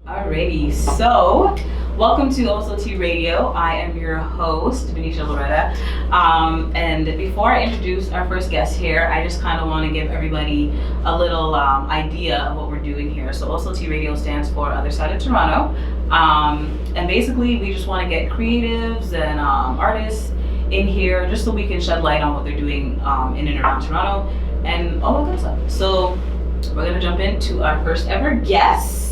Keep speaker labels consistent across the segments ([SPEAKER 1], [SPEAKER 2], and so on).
[SPEAKER 1] Alrighty, so welcome to OSOT Radio. I am your host, Benicia Loretta. And before I introduce our first guest here, I just kind of want to give everybody a little idea of what we're doing here. So OSOT Radio stands for Other Side of Toronto. And basically, we just want to get creatives and artists in here just so we can shed light on what they're doing in and around Toronto and all that good stuff. So we're going to jump into our first ever guest,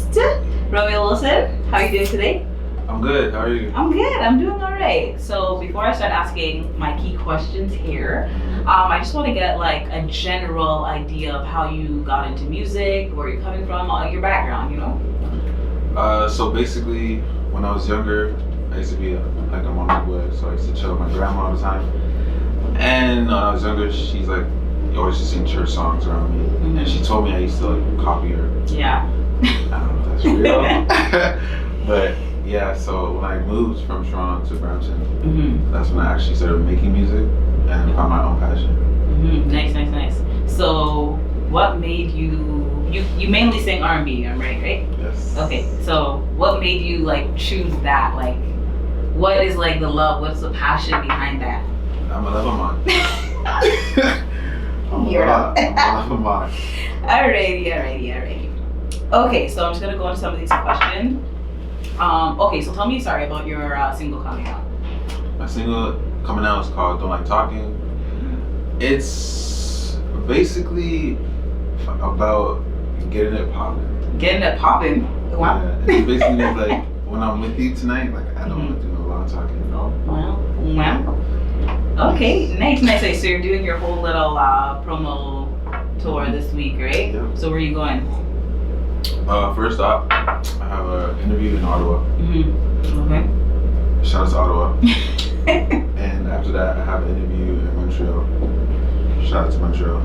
[SPEAKER 1] Romeyo Wilson. How are you doing today?
[SPEAKER 2] I'm good. How are you?
[SPEAKER 1] I'm good. I'm doing all right. So before I start asking my key questions here, I just want to get like a general idea of how you got into music, where you're coming from, your background, you know?
[SPEAKER 2] So basically, when I was younger, I used to be like a mama's boy, so I used to chill with my grandma all the time. And when I was younger, she's like, you always just sing church songs around me. Mm-hmm. And she told me I used to like copy her.
[SPEAKER 1] Yeah.
[SPEAKER 2] I don't know if that's real. But yeah, so when I moved from Toronto to Brampton, that's when I actually started making music and found my own passion.
[SPEAKER 1] Nice. So what made you mainly sing R&B, right?
[SPEAKER 2] Yes.
[SPEAKER 1] Okay, so what made you like choose that? Like, what is like the love? What's the passion behind that?
[SPEAKER 2] I'm a lover man.
[SPEAKER 1] You're
[SPEAKER 2] I'm a lover man.
[SPEAKER 1] Alrighty. Okay, so I'm just gonna go into some of these questions. Okay, so tell me, about your single coming out.
[SPEAKER 2] My single coming out is called Don't Like Talking. It's basically about getting it popping.
[SPEAKER 1] Getting it popping? Wow.
[SPEAKER 2] Yeah, it's basically like when I'm with you tonight, like I don't want to do a lot of talking.
[SPEAKER 1] Oh, wow. Okay, nice. So you're doing your whole little promo tour this week, right?
[SPEAKER 2] Yep.
[SPEAKER 1] So where are you going?
[SPEAKER 2] First off, I have an interview in Ottawa.
[SPEAKER 1] Okay.
[SPEAKER 2] Shoutouts to Ottawa. And after that, I have an interview in Montreal. Shout out to Montreal.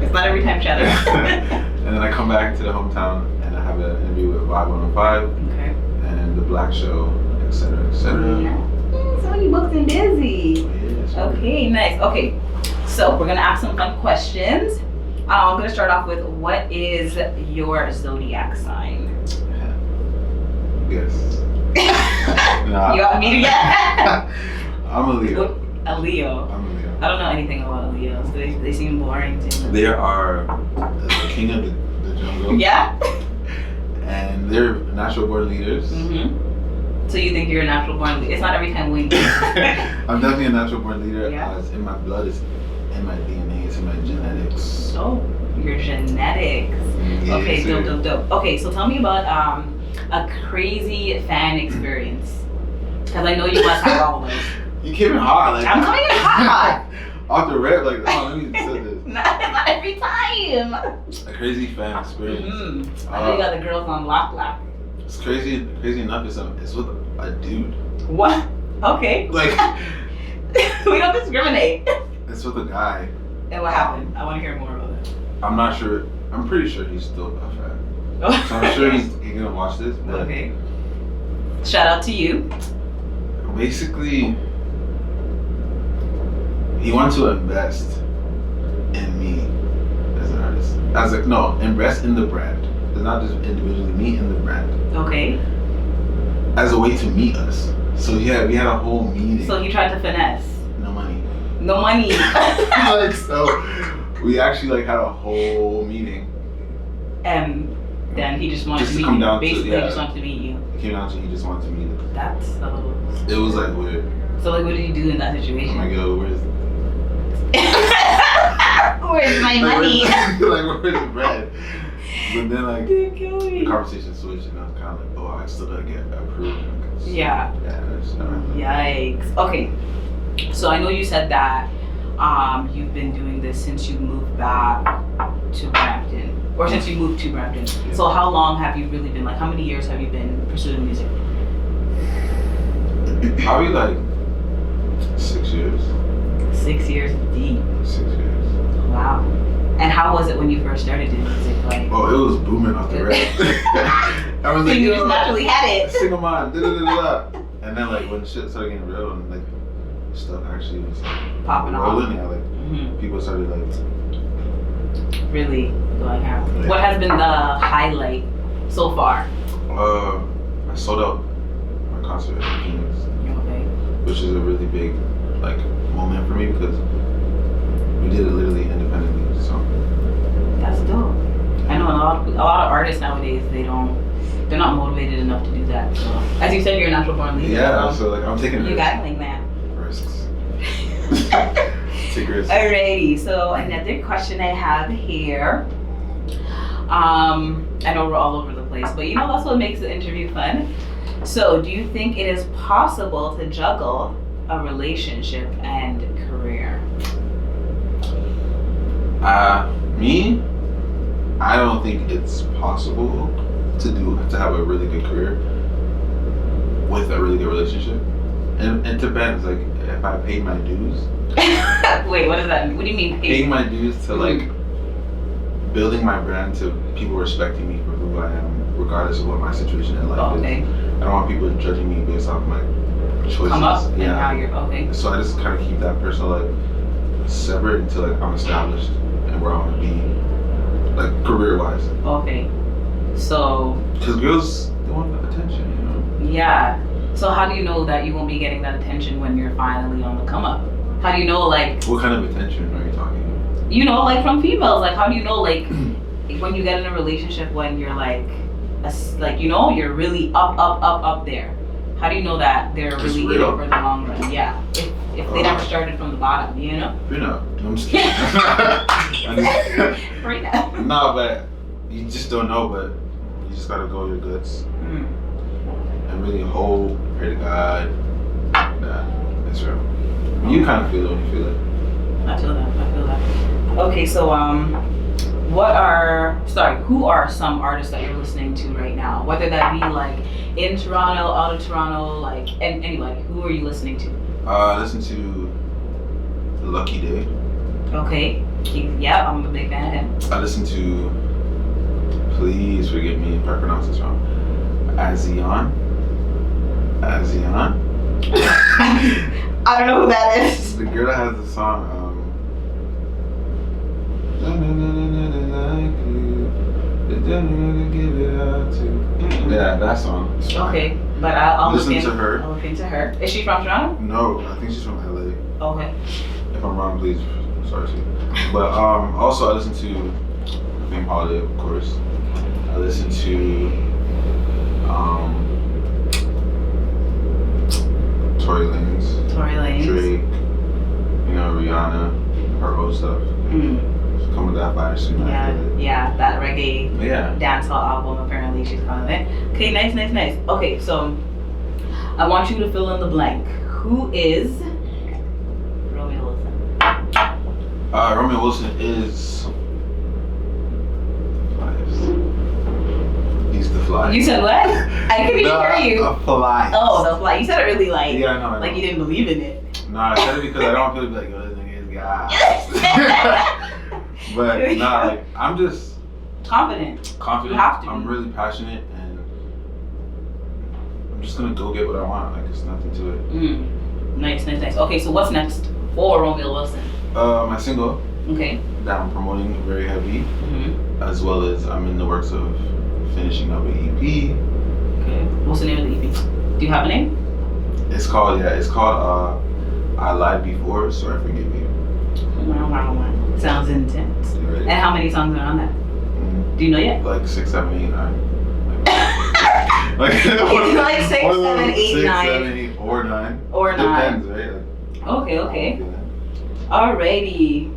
[SPEAKER 1] It's not every time, shout out.
[SPEAKER 2] And then I come back to the hometown and I have an interview with Vibe 105.
[SPEAKER 1] Okay.
[SPEAKER 2] And The Black Show, etc.
[SPEAKER 1] Yeah. So you booked and busy.
[SPEAKER 2] Yes.
[SPEAKER 1] Okay, nice. Okay, so we're gonna ask some fun questions. I'm gonna start off with, what is your zodiac sign?
[SPEAKER 2] Yes.
[SPEAKER 1] Nah. You got me to get?
[SPEAKER 2] I'm a Leo.
[SPEAKER 1] A Leo.
[SPEAKER 2] I'm a Leo.
[SPEAKER 1] I don't know anything about Leos. They seem boring to me.
[SPEAKER 2] They are the king of the jungle.
[SPEAKER 1] Yeah?
[SPEAKER 2] And they're natural born leaders.
[SPEAKER 1] So you think you're a natural born leader? It's not every time we
[SPEAKER 2] I'm definitely a natural born leader.
[SPEAKER 1] Yeah.
[SPEAKER 2] It's in my blood, it's in my DNA, it's in my genetics.
[SPEAKER 1] Oh, your genetics.
[SPEAKER 2] Yeah,
[SPEAKER 1] okay,
[SPEAKER 2] sir.
[SPEAKER 1] dope. Okay, so tell me about a crazy fan experience. Because I know you must have all of those.
[SPEAKER 2] You came in hot. Like,
[SPEAKER 1] I'm coming in hot.
[SPEAKER 2] Off the rep, like, oh, let me say this.
[SPEAKER 1] not every time.
[SPEAKER 2] A crazy fan experience.
[SPEAKER 1] I know you got the girls on lock.
[SPEAKER 2] It's crazy enough. It's with a dude.
[SPEAKER 1] What? Okay.
[SPEAKER 2] Like,
[SPEAKER 1] we don't discriminate.
[SPEAKER 2] it's with a guy.
[SPEAKER 1] And what happened? I want to hear more about it.
[SPEAKER 2] I'm not sure. I'm pretty sure he's still a fan. So I'm sure he's gonna watch this. But
[SPEAKER 1] okay. Shout out to you.
[SPEAKER 2] Basically, he wanted to invest in me as an artist. Invest in the brand. It's not just individually, me in the brand.
[SPEAKER 1] Okay.
[SPEAKER 2] As a way to meet us. So yeah, we had a whole meeting.
[SPEAKER 1] So he tried to finesse.
[SPEAKER 2] No money.
[SPEAKER 1] Like,
[SPEAKER 2] so we actually like had a whole meeting.
[SPEAKER 1] And then he just wanted to meet
[SPEAKER 2] come
[SPEAKER 1] you.
[SPEAKER 2] down
[SPEAKER 1] Basically,
[SPEAKER 2] to,
[SPEAKER 1] he just wanted to meet you.
[SPEAKER 2] It came down to he just wanted to meet us.
[SPEAKER 1] That's so...
[SPEAKER 2] It was like weird.
[SPEAKER 1] So like, what did you do in that situation?
[SPEAKER 2] I'm like, yo, where's
[SPEAKER 1] my money?
[SPEAKER 2] like, where's the bread? But then like,
[SPEAKER 1] the
[SPEAKER 2] conversation switched and I was kind of like, oh, I still gotta get approved.
[SPEAKER 1] Yeah.
[SPEAKER 2] Yeah.
[SPEAKER 1] Yikes. Okay. So I know you said that you've been doing this since you moved back to Brampton. Or since you moved to Brampton.
[SPEAKER 2] Yeah.
[SPEAKER 1] So how long have you really been, like how many years have you been pursuing music?
[SPEAKER 2] Probably like 6 years.
[SPEAKER 1] 6 years deep.
[SPEAKER 2] 6 years.
[SPEAKER 1] Wow. And how was it when you first started doing music? Like,
[SPEAKER 2] oh, it was booming off the rap. I was like,
[SPEAKER 1] you just naturally had it.
[SPEAKER 2] Single mind, and then like when shit started getting real and like stuff actually was
[SPEAKER 1] popping
[SPEAKER 2] rolling,
[SPEAKER 1] off.
[SPEAKER 2] yeah, like people started like
[SPEAKER 1] really going out. Yeah. What has been the highlight so far?
[SPEAKER 2] Oh I sold out my concert in Phoenix,
[SPEAKER 1] Okay.
[SPEAKER 2] which is a really big like moment for me because we did it literally independently. So
[SPEAKER 1] That's dope. I know a lot of artists nowadays, they're not motivated enough to do that. So as you said, you're a natural born leader.
[SPEAKER 2] yeah, so like I'm taking
[SPEAKER 1] You got like that.
[SPEAKER 2] risks. Take risks.
[SPEAKER 1] Alrighty, so another question I have here. I know we're all over the place, but you know that's what makes the interview fun. So, do you think it is possible to juggle a relationship and career?
[SPEAKER 2] Me, I don't think it's possible to have a really good career with a really good relationship. And it depends, like if I paid my dues.
[SPEAKER 1] Wait, what does that mean? What do you mean
[SPEAKER 2] Paying my dues to like building my brand to people respecting me for who I am, regardless of what my situation in life
[SPEAKER 1] okay.
[SPEAKER 2] is. I don't want people judging me based off my choices.
[SPEAKER 1] Come up and how you're okay.
[SPEAKER 2] So I just kind of keep that person like separate until like I'm established and where I want to be, like career wise.
[SPEAKER 1] Okay. So.
[SPEAKER 2] Because girls, they want the attention, you know.
[SPEAKER 1] Yeah. So how do you know that you won't be getting that attention when you're finally on the come up? How do you know, like?
[SPEAKER 2] What kind of attention are you talking about?
[SPEAKER 1] You know, like from females. Like, how do you know, like, when you get in a relationship when you're like, you know, you're really up there? How do you know that they're really in it for the long run? Yeah. If they never started from the bottom, you know?
[SPEAKER 2] No, I'm just kidding.
[SPEAKER 1] Right now.
[SPEAKER 2] No, but you just don't know. But you just gotta go with your guts and really hope, pray to God that it's real. You kind of feel it when you feel it.
[SPEAKER 1] I feel that. Okay, so who are some artists that you're listening to right now? Whether that be like in Toronto, out of Toronto, like anybody. Who are you listening to?
[SPEAKER 2] I listen to Lucky Day.
[SPEAKER 1] Okay. Yeah, I'm a big fan of him.
[SPEAKER 2] I listen to, please forgive me if I pronounce this wrong, Azion.
[SPEAKER 1] I don't know who that is.
[SPEAKER 2] The girl that has the song, yeah, that song.
[SPEAKER 1] Okay, but I'll
[SPEAKER 2] listen
[SPEAKER 1] look
[SPEAKER 2] to her.
[SPEAKER 1] I'll look into her. Is she from Toronto?
[SPEAKER 2] No, I think she's from LA.
[SPEAKER 1] Okay.
[SPEAKER 2] If I'm wrong, please, sorry. But also I listen to Fame Holiday, of course. I listen to Tory Lanez, Drake, you know, Rihanna, her old stuff. Come with that fire soon.
[SPEAKER 1] Yeah, that reggae dancehall album. Apparently, she's calling it. Okay, nice. Okay, so I want you to fill in the blank. Who is Romeyo Wilson?
[SPEAKER 2] Romeyo Wilson is he's the fly.
[SPEAKER 1] You said what? I couldn't even hear you.
[SPEAKER 2] The fly.
[SPEAKER 1] Oh, the fly. You said it really like.
[SPEAKER 2] Yeah, I know.
[SPEAKER 1] Like you didn't believe in it.
[SPEAKER 2] No, I said it because I don't want people to be like, yo, this nigga is gas. But nah, like I'm just
[SPEAKER 1] confident.
[SPEAKER 2] You have to. I'm really passionate, and I'm just gonna go get what I want. Like there's nothing to it.
[SPEAKER 1] Nice. Okay, so what's next for Romeyo Wilson?
[SPEAKER 2] My single.
[SPEAKER 1] Okay.
[SPEAKER 2] That I'm promoting very heavy, as well as I'm in the works of finishing up an EP.
[SPEAKER 1] Okay. What's the name of the EP? Do you have a name?
[SPEAKER 2] It's called I Lied Before, So I Forgive You.
[SPEAKER 1] Wow. Sounds intense. And how many songs are on that? Do you know yet?
[SPEAKER 2] Like 6, 7, 8, 9.
[SPEAKER 1] Like 6, 7, 8,
[SPEAKER 2] 6,
[SPEAKER 1] 9.
[SPEAKER 2] 7, 8, or 9.
[SPEAKER 1] Or 9.
[SPEAKER 2] Depends, right? Like,
[SPEAKER 1] okay. Alrighty.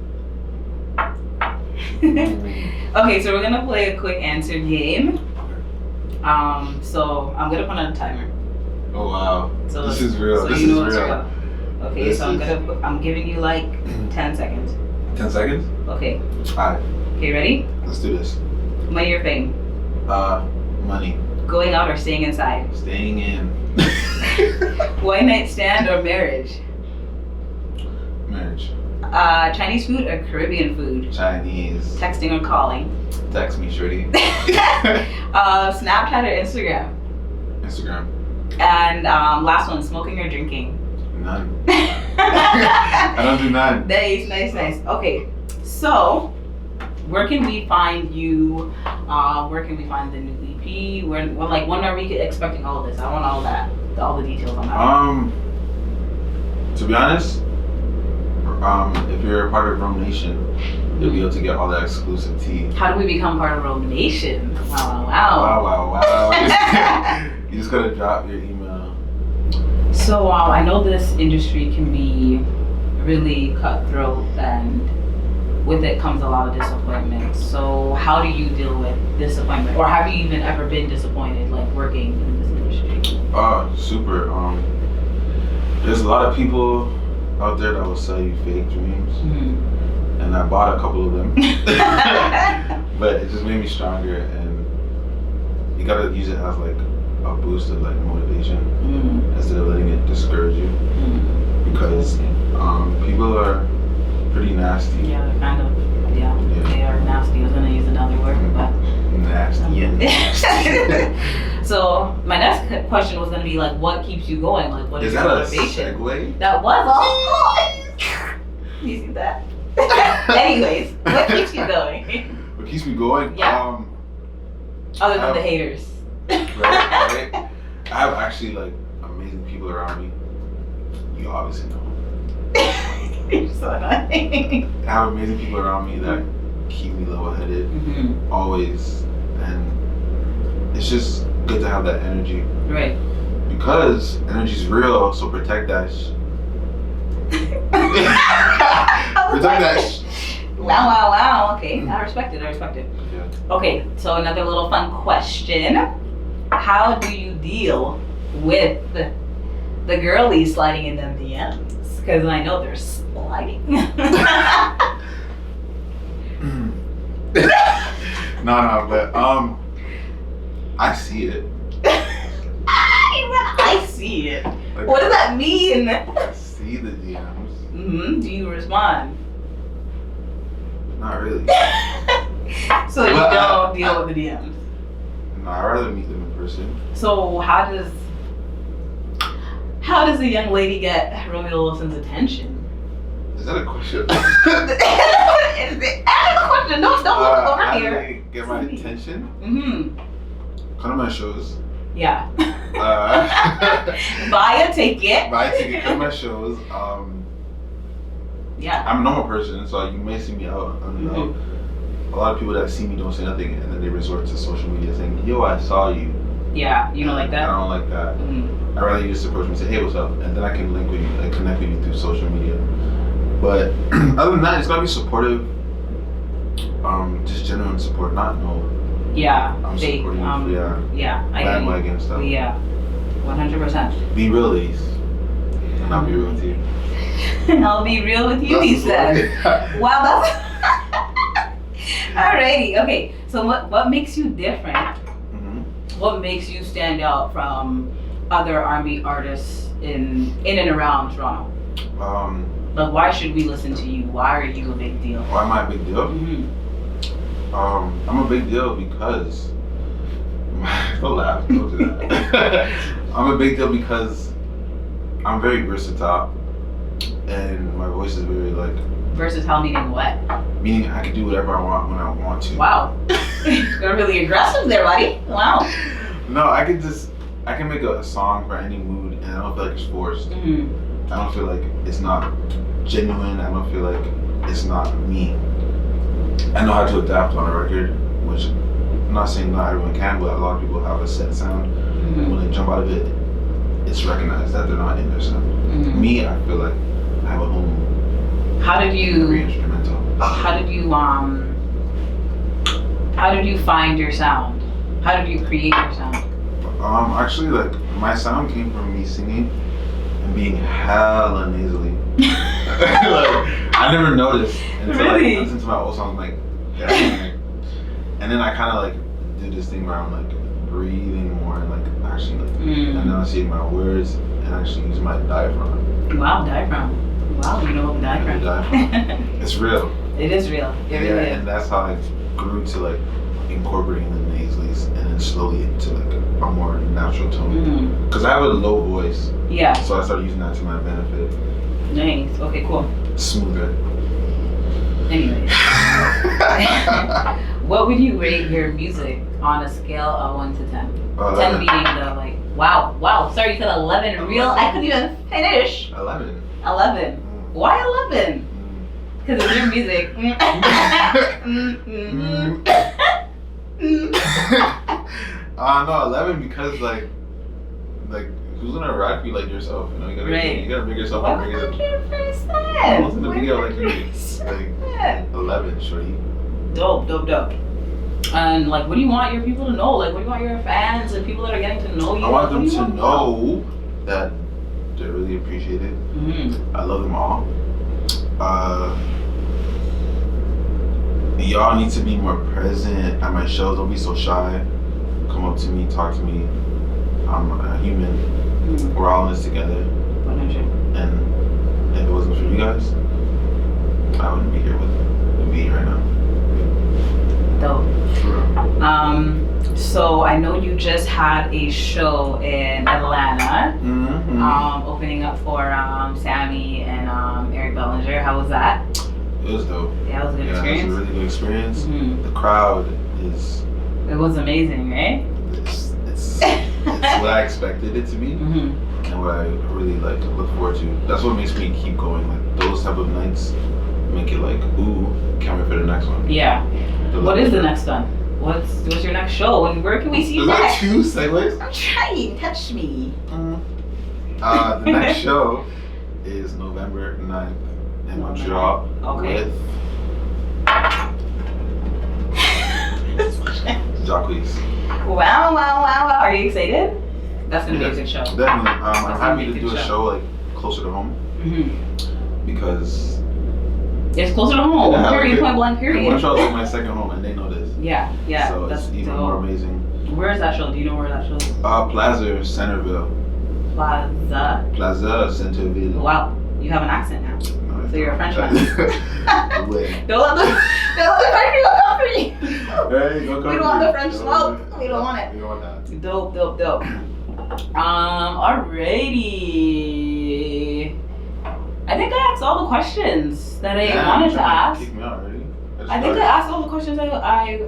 [SPEAKER 1] Okay, so we're gonna play a quick answer game. So I'm gonna put on a timer.
[SPEAKER 2] Oh wow.
[SPEAKER 1] So
[SPEAKER 2] this is real.
[SPEAKER 1] So
[SPEAKER 2] this
[SPEAKER 1] you know
[SPEAKER 2] is
[SPEAKER 1] it's
[SPEAKER 2] real.
[SPEAKER 1] Okay,
[SPEAKER 2] this
[SPEAKER 1] so I'm giving you like 10 seconds.
[SPEAKER 2] 10 seconds?
[SPEAKER 1] Okay.
[SPEAKER 2] Alright.
[SPEAKER 1] Okay, ready?
[SPEAKER 2] Let's do this.
[SPEAKER 1] Money or fame?
[SPEAKER 2] Money.
[SPEAKER 1] Going out or staying inside?
[SPEAKER 2] Staying in.
[SPEAKER 1] One night stand or marriage?
[SPEAKER 2] Marriage.
[SPEAKER 1] Chinese food or Caribbean food?
[SPEAKER 2] Chinese.
[SPEAKER 1] Texting or calling?
[SPEAKER 2] Text me, shorty.
[SPEAKER 1] Snapchat or Instagram?
[SPEAKER 2] Instagram.
[SPEAKER 1] And last one, smoking or drinking?
[SPEAKER 2] None. I don't do none.
[SPEAKER 1] Nice. Okay, so where can we find you? Where can we find the new EP? When are we expecting all of this? I want all that, all the details on that.
[SPEAKER 2] To be honest, if you're a part of Rome Nation, you'll be able to get all that exclusive tea.
[SPEAKER 1] How do we become part of Rome Nation? Wow.
[SPEAKER 2] Wow. You just gotta drop your email.
[SPEAKER 1] So I know this industry can be really cutthroat, and with it comes a lot of disappointment. So how do you deal with disappointment, or have you even ever been disappointed, like working in this industry?
[SPEAKER 2] Super. There's a lot of people out there that will sell you fake dreams, and I bought a couple of them, but it just made me stronger. And you gotta use it as like a boost of like motivation instead of letting it discourage you, because people are pretty nasty.
[SPEAKER 1] Yeah, they're kind of, they are nasty. I was gonna use another word, but
[SPEAKER 2] nasty.
[SPEAKER 1] So my next question was gonna be like, what keeps you going? Like, what is your motivation?
[SPEAKER 2] Is that a segue?
[SPEAKER 1] That was you see that? Anyways, what keeps you going?
[SPEAKER 2] What keeps me going?
[SPEAKER 1] Yeah. Other than the haters.
[SPEAKER 2] Right. I have actually like amazing people around me. You obviously know.
[SPEAKER 1] You're so annoying.
[SPEAKER 2] I have amazing people around me that keep me level-headed, always, and it's just good to have that energy.
[SPEAKER 1] Right.
[SPEAKER 2] Because energy's real, so protect that. Protect that.
[SPEAKER 1] Wow. Okay, I respect it.
[SPEAKER 2] Yeah.
[SPEAKER 1] Okay, so another little fun question: how do you deal with the girlies sliding in them DMs? Because I know they're sliding.
[SPEAKER 2] No, but I see it.
[SPEAKER 1] I see it.
[SPEAKER 2] Like,
[SPEAKER 1] What does that mean?
[SPEAKER 2] I see the DMs.
[SPEAKER 1] Do you respond?
[SPEAKER 2] Not really.
[SPEAKER 1] So you don't deal with the DMs.
[SPEAKER 2] No, I'd rather meet them in person.
[SPEAKER 1] So how does a young lady get Romeyo Wilson's attention?
[SPEAKER 2] Is that a question?
[SPEAKER 1] Is it a question? Don't look over
[SPEAKER 2] how
[SPEAKER 1] here.
[SPEAKER 2] do they get my attention? Come to my shows.
[SPEAKER 1] Yeah.
[SPEAKER 2] Buy
[SPEAKER 1] Buy a ticket.
[SPEAKER 2] a ticket, come to my shows.
[SPEAKER 1] Yeah.
[SPEAKER 2] I'm a normal person, so you may see me out. A lot of people that see me don't say nothing, and then they resort to social media saying, "Yo, I saw you."
[SPEAKER 1] Yeah, you don't like that?
[SPEAKER 2] I don't like that. I'd rather you just approach me and say, "Hey, what's up?" And then I can link with you and connect with you through social media. But other than that, it's gotta be supportive. Just genuine support, not no.
[SPEAKER 1] Yeah.
[SPEAKER 2] I'm supporting you.
[SPEAKER 1] Yeah. I get
[SPEAKER 2] bandwagon stuff.
[SPEAKER 1] Yeah. 100%.
[SPEAKER 2] Be real, Elise. And I'll be real with you.
[SPEAKER 1] And I'll be real with you, he said. Wow, that's alrighty. Okay, so what makes you different? What makes you stand out from other R&B artists in and around Toronto? Like, why should we listen to you? Why are you a big deal?
[SPEAKER 2] Why am I a big deal? I'm a big deal because don't laugh, don't do that. I'm a big deal because I'm very versatile and my voice is very like.
[SPEAKER 1] Versatile meaning what?
[SPEAKER 2] Meaning I can do whatever I want when I want to.
[SPEAKER 1] Wow. You're really aggressive there, buddy. Wow.
[SPEAKER 2] No, I can make a song for any mood and I don't feel like it's forced. I don't feel like it's not genuine. I don't feel like it's not me. I know how to adapt on a record, which I'm not saying not everyone can, but a lot of people have a set sound. And when they jump out of it, it's recognized that they're not in their sound. Me, I feel like I have a home.
[SPEAKER 1] How did you
[SPEAKER 2] instrumental.
[SPEAKER 1] How did you find your sound? How did you create your sound?
[SPEAKER 2] Actually, like my sound came from me singing and being hella nasally. Like, I never noticed until I listened to my old songs, like, damn. And then I kind of like did this thing where I'm like breathing more and like actually like enunciating my words and actually using my diaphragm.
[SPEAKER 1] Wow, diaphragm. Wow, you know what the diaphragm.
[SPEAKER 2] It's real.
[SPEAKER 1] It is real. It really is.
[SPEAKER 2] And that's how I grew to like incorporating the nasalies and then slowly into like a more natural tone. Because I have a low voice.
[SPEAKER 1] Yeah.
[SPEAKER 2] So I started using that to my benefit.
[SPEAKER 1] Nice. Okay, cool.
[SPEAKER 2] Smoother.
[SPEAKER 1] Anyway. What would you rate your music on a scale of 1 to 10?
[SPEAKER 2] 11.
[SPEAKER 1] 10 being the like, wow. Sorry, you said 11 real. I couldn't even finish.
[SPEAKER 2] 11.
[SPEAKER 1] 11. Why 11? Because it's your music.
[SPEAKER 2] No, 11 because like who's gonna rap you like yourself? You know, you gotta make yourself up.
[SPEAKER 1] 100%.
[SPEAKER 2] Who's gonna be like you? Like 11, shorty.
[SPEAKER 1] Dope. And like, what do you want your people to know? Like, what do you want your fans and people that are getting to know you?
[SPEAKER 2] I want them to know that they're really appreciated.
[SPEAKER 1] Mm-hmm.
[SPEAKER 2] I love them all. Y'all need to be more present at my shows. Don't be so shy. Come up to me, talk to me. I'm a human.
[SPEAKER 1] Mm-hmm.
[SPEAKER 2] We're all in this together.
[SPEAKER 1] 100.
[SPEAKER 2] And if it wasn't for you guys, I wouldn't be here with me right now.
[SPEAKER 1] Dope.
[SPEAKER 2] For real.
[SPEAKER 1] So I know you just had a show in Atlanta,
[SPEAKER 2] Mm-hmm.
[SPEAKER 1] opening up for Sammy and Eric Bellinger. How was that?
[SPEAKER 2] It was dope.
[SPEAKER 1] Yeah, it was a good
[SPEAKER 2] It was a
[SPEAKER 1] experience.
[SPEAKER 2] really good experience.
[SPEAKER 1] Mm-hmm.
[SPEAKER 2] The crowd is
[SPEAKER 1] It was amazing, right?
[SPEAKER 2] it's what I expected it to be.
[SPEAKER 1] Mm-hmm.
[SPEAKER 2] And what I really like look forward to. That's what makes me keep going. Like those type of nights make it like, ooh, can't wait for the next one.
[SPEAKER 1] Yeah. What is the next one? What's your next show? And where can we see you
[SPEAKER 2] Is that
[SPEAKER 1] next?
[SPEAKER 2] 2 segues?
[SPEAKER 1] I'm trying. Touch me.
[SPEAKER 2] The next show is November 9th in Montreal.
[SPEAKER 1] Okay.
[SPEAKER 2] With Girlies.
[SPEAKER 1] Wow. Are you excited? That's gonna be a good show.
[SPEAKER 2] Definitely. I'm happy to do a show like closer to home
[SPEAKER 1] Mm-hmm.
[SPEAKER 2] because
[SPEAKER 1] It's closer to home.
[SPEAKER 2] Yeah,
[SPEAKER 1] Period.
[SPEAKER 2] okay.
[SPEAKER 1] Point blank. Period.
[SPEAKER 2] Montreal is like my second home, and they know this.
[SPEAKER 1] Yeah.
[SPEAKER 2] So
[SPEAKER 1] That's
[SPEAKER 2] it's even
[SPEAKER 1] dope.
[SPEAKER 2] more amazing.
[SPEAKER 1] Where is that show? Do you know where that show is?
[SPEAKER 2] Plaza Centerville. Plaza Centerville.
[SPEAKER 1] Wow. You have an accent now.
[SPEAKER 2] No,
[SPEAKER 1] So you're a French man.
[SPEAKER 2] Way.
[SPEAKER 1] Don't let the French people come for you.
[SPEAKER 2] Hey, don't come
[SPEAKER 1] We don't want the French smoke. We don't want it.
[SPEAKER 2] We don't want that.
[SPEAKER 1] Dope. Alrighty. I think I asked all the questions that I wanted to ask.
[SPEAKER 2] Kick me out already.
[SPEAKER 1] I think I asked all the questions I wanted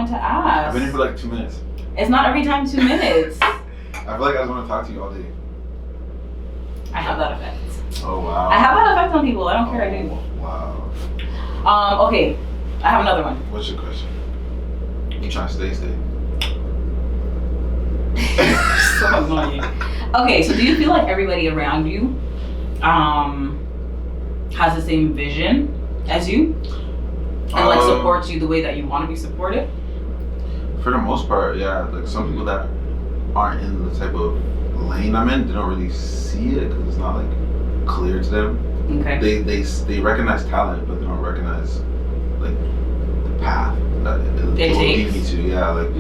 [SPEAKER 1] to ask.
[SPEAKER 2] I've been here for like 2 minutes.
[SPEAKER 1] It's not every time 2 minutes.
[SPEAKER 2] I feel like I just want to talk to you all day.
[SPEAKER 1] I have that effect.
[SPEAKER 2] Oh wow.
[SPEAKER 1] I have that effect on people. I don't care. I do.
[SPEAKER 2] Wow.
[SPEAKER 1] Okay. I have another one.
[SPEAKER 2] What's your question? You trying to stay?
[SPEAKER 1] So annoying. Okay, so do you feel like everybody around you has the same vision as you? And like supports you the way that you want to be supported?
[SPEAKER 2] For the most part, yeah. Like some people that aren't in the type of lane I'm in, they don't really see it because it's not like clear to them.
[SPEAKER 1] Okay.
[SPEAKER 2] They recognize talent, but they don't recognize like the path that it will lead me to. Yeah, like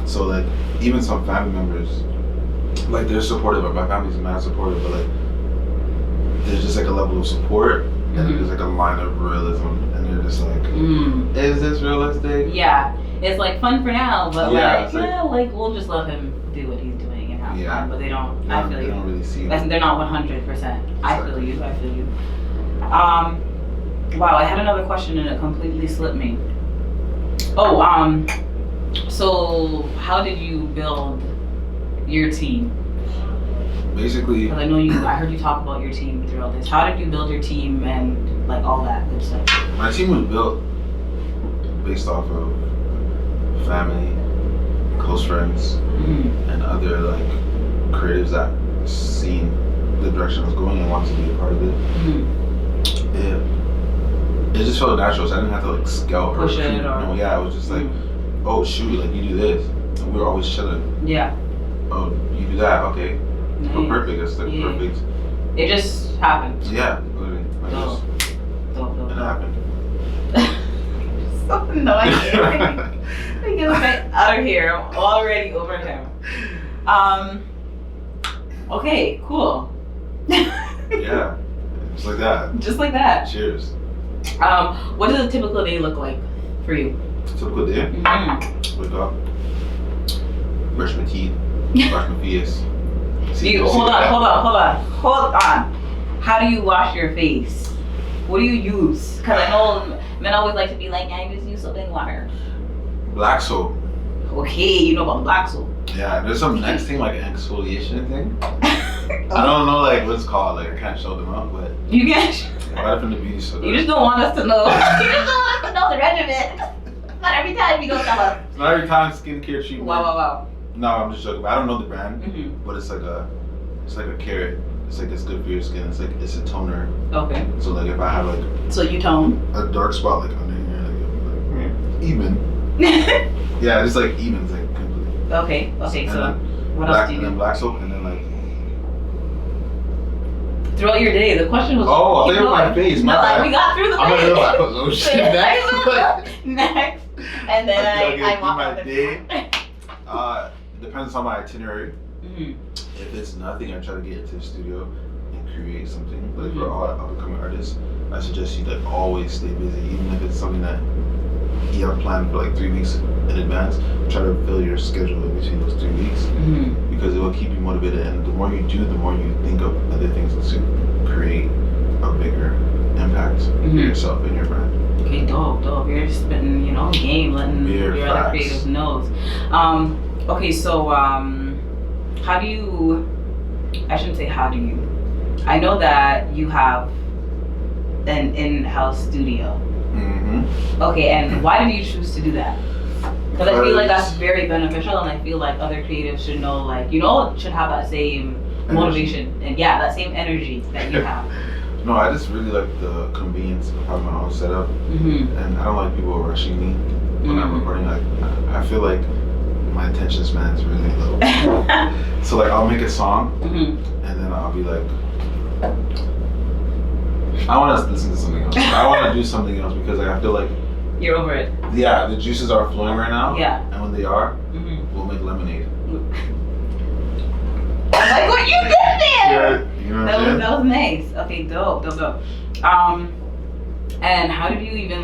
[SPEAKER 2] so like even some family members, like they're supportive. My family's mad supportive, but like there's just like a level of support and then there's like a line of realism, and they're just like, is this realistic?
[SPEAKER 1] Yeah, it's like fun for now, but
[SPEAKER 2] like
[SPEAKER 1] we'll just let him do what he's doing and have fun. But they don't.
[SPEAKER 2] Yeah,
[SPEAKER 1] I feel
[SPEAKER 2] they
[SPEAKER 1] you.
[SPEAKER 2] don't really see.
[SPEAKER 1] They're not 100%. I feel you. Wow, I had another question and it completely slipped me. So how did you build your team?
[SPEAKER 2] Basically,
[SPEAKER 1] Because I heard you talk about your team throughout this. How did you build your team and like all that good stuff?
[SPEAKER 2] my team was built based off of family, close friends, and other like creatives that seen the direction I was going and wanted to be a part of it. It just felt natural, so I didn't have to like scout or
[SPEAKER 1] push it or
[SPEAKER 2] it was just like, oh shoot, like you do this, and we were always chilling.
[SPEAKER 1] Yeah.
[SPEAKER 2] Oh, you do that, okay.
[SPEAKER 1] Nice.
[SPEAKER 2] Oh, perfect. That's like perfect.
[SPEAKER 1] It just happened.
[SPEAKER 2] Yeah, literally.
[SPEAKER 1] Dope.
[SPEAKER 2] It happened.
[SPEAKER 1] So annoying. Get out of here. I'm already over him. Okay, cool.
[SPEAKER 2] Yeah, just like that.
[SPEAKER 1] Just like that.
[SPEAKER 2] Cheers.
[SPEAKER 1] What does a typical day look like for you?
[SPEAKER 2] Typical day. Wake up, brush my teeth, wash my face.
[SPEAKER 1] Hold on. How do you wash your face? What do you use? Because I know Men always like to be like, yeah, you just use soap and water.
[SPEAKER 2] Black soap.
[SPEAKER 1] Okay, you know about black soap.
[SPEAKER 2] Yeah, there's some next thing like an exfoliation thing. I don't know like what it's called. Like I can't show them up, but
[SPEAKER 1] You can't.
[SPEAKER 2] right from the beauty store.
[SPEAKER 1] You just don't want us to know. You just don't want us to know the regimen. Not every time you don't tell us.
[SPEAKER 2] It's not every time skincare treatment.
[SPEAKER 1] Wow.
[SPEAKER 2] No, I'm just joking. I don't know the brand,
[SPEAKER 1] Mm-hmm.
[SPEAKER 2] but it's like a carrot. It's like it's good for your skin. It's a toner.
[SPEAKER 1] Okay.
[SPEAKER 2] So like if I have like
[SPEAKER 1] So you tone.
[SPEAKER 2] a dark spot like under here, like even. Yeah, just like even, it's like completely.
[SPEAKER 1] Okay.
[SPEAKER 2] And
[SPEAKER 1] So
[SPEAKER 2] then
[SPEAKER 1] what
[SPEAKER 2] black,
[SPEAKER 1] else do you
[SPEAKER 2] and then
[SPEAKER 1] do?
[SPEAKER 2] black soap, and then like.
[SPEAKER 1] Throughout your day, the question was.
[SPEAKER 2] Oh, I
[SPEAKER 1] keep
[SPEAKER 2] think it was my
[SPEAKER 1] going.
[SPEAKER 2] face.
[SPEAKER 1] No,
[SPEAKER 2] My bad.
[SPEAKER 1] we got through the
[SPEAKER 2] I'm
[SPEAKER 1] face.
[SPEAKER 2] gonna oh shit.
[SPEAKER 1] Next. And then I walk
[SPEAKER 2] my
[SPEAKER 1] out the
[SPEAKER 2] day. Depends on my itinerary.
[SPEAKER 1] Mm-hmm.
[SPEAKER 2] If it's nothing, I try to get into the studio and create something. But
[SPEAKER 1] Mhm.
[SPEAKER 2] for all upcoming artists, I suggest you like always stay busy, even if it's something that you have planned for like 3 weeks in advance. Try to fill your schedule in between those 3 weeks
[SPEAKER 1] Mm-hmm.
[SPEAKER 2] because it will keep you motivated. And the more you do, the more you think of other things to create a bigger impact for
[SPEAKER 1] Mhm.
[SPEAKER 2] yourself and your brand.
[SPEAKER 1] Okay, dope. You're spitting, game, letting
[SPEAKER 2] Mere
[SPEAKER 1] your other
[SPEAKER 2] facts.
[SPEAKER 1] creatives know. Okay, so how do you? I shouldn't say how do you. I know that you have an in-house studio.
[SPEAKER 2] Mm-hmm.
[SPEAKER 1] Okay, and why did you choose to do that? Because I feel like that's very beneficial, and I feel like other creatives should know, should have that same motivation and that same energy that you have.
[SPEAKER 2] No, I just really like the convenience of having my own setup,
[SPEAKER 1] Mm-hmm.
[SPEAKER 2] and I don't like people rushing me when I'm recording. Like, I feel like my attention span is really low. So like, I'll make a song,
[SPEAKER 1] Mm-hmm.
[SPEAKER 2] and then I'll be like, I want to listen to something else. I want to do something else because like I feel like
[SPEAKER 1] You're over it.
[SPEAKER 2] yeah, the juices are flowing right now.
[SPEAKER 1] Yeah.
[SPEAKER 2] And when they are,
[SPEAKER 1] Mm-hmm.
[SPEAKER 2] we'll make lemonade.
[SPEAKER 1] I like what you did there.
[SPEAKER 2] You know what I'm saying?
[SPEAKER 1] That was nice. Okay, dope. And how did you even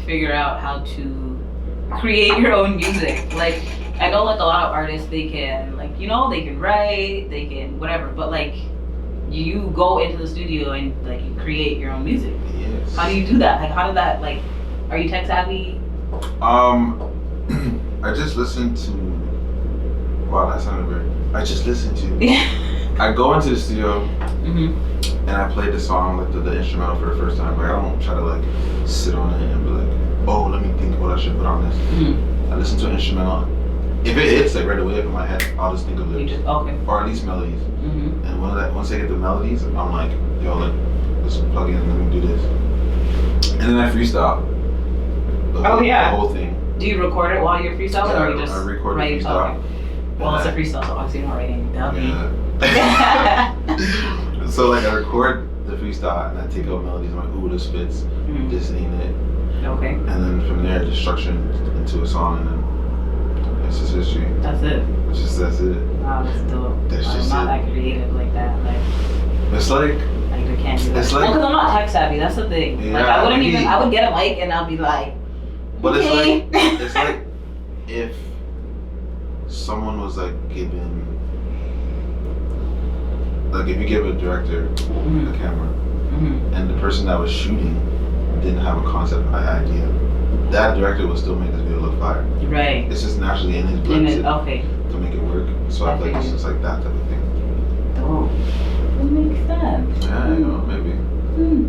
[SPEAKER 1] figure out how to create your own music? Like, I know a lot of artists, they can they can write, they can whatever, but you go into the studio and you create your own music.
[SPEAKER 2] Yes.
[SPEAKER 1] How do you do that? How did that are you tech savvy?
[SPEAKER 2] I just listened to. Wow, that sounded weird. I just listened to. I go into the studio
[SPEAKER 1] Mm-hmm.
[SPEAKER 2] and I play the song, the instrumental for the first time. I don't try to sit on it and be like, oh, let me think what I should put on this.
[SPEAKER 1] Mm-hmm.
[SPEAKER 2] I listen to an instrumental. If it hits right away up in my head, I'll just think of
[SPEAKER 1] You
[SPEAKER 2] lyrics
[SPEAKER 1] just okay.
[SPEAKER 2] or at least melodies.
[SPEAKER 1] Mm-hmm.
[SPEAKER 2] And once I get the melodies, I'm like, yo, let's plug in, let me do this. And then I freestyle. The whole thing.
[SPEAKER 1] Do you record it while you're freestyling, or you just
[SPEAKER 2] I record the
[SPEAKER 1] write it?
[SPEAKER 2] freestyle.
[SPEAKER 1] Okay. Well, it's a freestyle, so obviously you're not writing down.
[SPEAKER 2] Yeah. So I record the freestyle and I take out melodies. I'm like, ooh, this fits.
[SPEAKER 1] Mhm.
[SPEAKER 2] This ain't it.
[SPEAKER 1] Okay.
[SPEAKER 2] And then from there, just structure into a song, and then it's just history.
[SPEAKER 1] That's it.
[SPEAKER 2] That's it.
[SPEAKER 1] Wow, that's dope.
[SPEAKER 2] That's
[SPEAKER 1] I'm
[SPEAKER 2] just
[SPEAKER 1] not
[SPEAKER 2] it.
[SPEAKER 1] that creative like that.
[SPEAKER 2] It's like,
[SPEAKER 1] I can't do that.
[SPEAKER 2] It's
[SPEAKER 1] Well,
[SPEAKER 2] like-
[SPEAKER 1] because I'm not tech savvy. That's the thing. I
[SPEAKER 2] Yeah,
[SPEAKER 1] wouldn't even. I would get a mic and I'll be like.
[SPEAKER 2] but
[SPEAKER 1] Okay.
[SPEAKER 2] it's like if someone was given, if you give a director
[SPEAKER 1] Mhm.
[SPEAKER 2] a camera,
[SPEAKER 1] Mhm.
[SPEAKER 2] and the person that was shooting didn't have a concept idea, that director will still make this video look fire.
[SPEAKER 1] Right.
[SPEAKER 2] It's just naturally in his blood
[SPEAKER 1] In it.
[SPEAKER 2] to
[SPEAKER 1] Okay.
[SPEAKER 2] make it work. So I feel like it's just that type of thing.
[SPEAKER 1] Dope. That makes sense.
[SPEAKER 2] Yeah, maybe.
[SPEAKER 1] Hmm.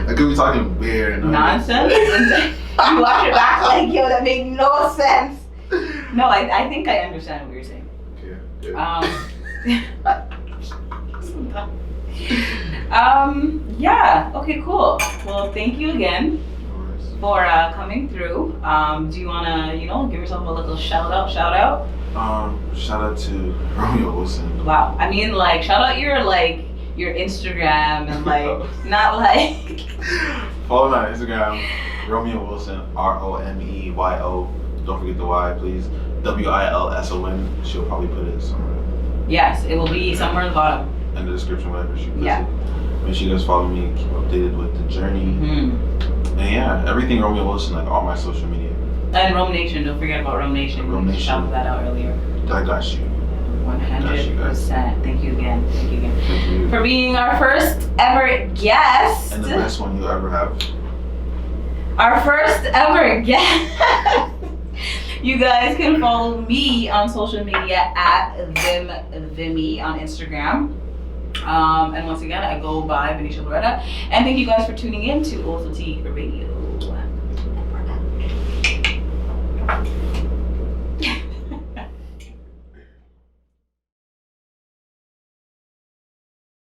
[SPEAKER 2] I could be talking weird and
[SPEAKER 1] Nonsense. You watch it back yo, that made no sense. No, I think I understand what you're saying.
[SPEAKER 2] Okay.
[SPEAKER 1] Yeah. Okay. Cool. Well, thank you again for coming through. Do you wanna, give yourself a little shout out?
[SPEAKER 2] Shout out to Romeyo Wilson.
[SPEAKER 1] Wow. I mean, shout out your Instagram and not
[SPEAKER 2] Follow me on Instagram, Romeyo Wilson, ROMEYO. Don't forget the Y, please. WILSON. She'll probably put it somewhere
[SPEAKER 1] Yes, it will be somewhere in the bottom.
[SPEAKER 2] in the description, whatever she puts
[SPEAKER 1] Yeah.
[SPEAKER 2] it. Make sure you guys follow me, keep updated with the journey.
[SPEAKER 1] Mm-hmm.
[SPEAKER 2] And yeah, everything Romeyo Wilson, all my social media.
[SPEAKER 1] And Rome Nation, don't forget about Rome Nation.
[SPEAKER 2] Rome
[SPEAKER 1] We
[SPEAKER 2] Nation.
[SPEAKER 1] shouted that out earlier.
[SPEAKER 2] I got you.
[SPEAKER 1] 100%. Thank you again. Thank you again.
[SPEAKER 2] Thank you.
[SPEAKER 1] For being our first ever guest.
[SPEAKER 2] And the best one you'll ever have.
[SPEAKER 1] Our first ever guest. You guys can follow me on social media at Vimy on Instagram. And once again, I go by Benicia Loretta. And thank you guys for tuning in to OSOT Radio.